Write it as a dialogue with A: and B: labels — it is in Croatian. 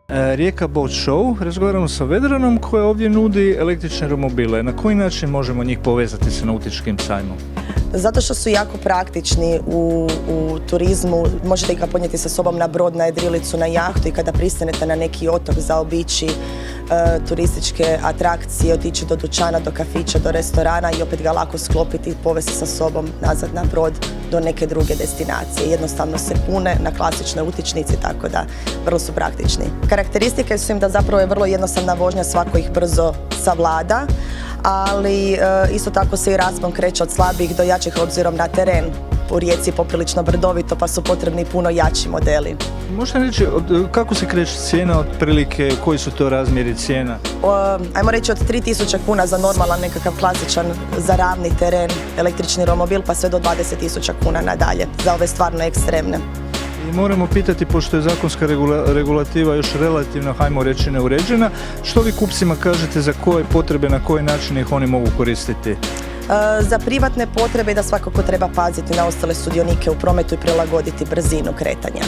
A: Rijeka Boat Show, razgovaramo sa Vedranom koja ovdje nudi električne romobile. Na koji način možemo njih povezati sa nautičkim sajmom?
B: Zato što su jako praktični u turizmu, možete ih ponijeti sa sobom na brod, na jedrilicu, na jahtu i kada pristanete na neki otok zaobići turističke atrakcije, otići do dućana, do kafića, do restorana i opet ga lako sklopiti i povesti sa sobom nazad na brod do neke druge destinacije. Jednostavno se pune na klasičnoj utičnici, tako da vrlo su praktični. Karakteristike su im da zapravo je vrlo jednostavna vožnja, svako ih brzo savlada, ali isto tako se i raspon kreće od slabijih do jačih obzirom na teren. U Rijeci je poprilično brdovito pa su potrebni puno jači modeli.
A: Možete reći kako se kreće cijena otprilike, koji su to razmjeri cijena?
B: Ajmo reći od 3000 kuna za normalan nekakav klasičan za ravni teren električni romobil pa sve do 20.000 kuna nadalje za ove stvarno ekstremne.
A: I moramo pitati, pošto je zakonska regulativa još relativno, hajmo reći, neuređena, što vi kupcima kažete za koje potrebe, na koji način ih oni mogu koristiti?
B: Za privatne potrebe da svakako treba paziti na ostale sudionike u prometu i prilagoditi brzinu kretanja.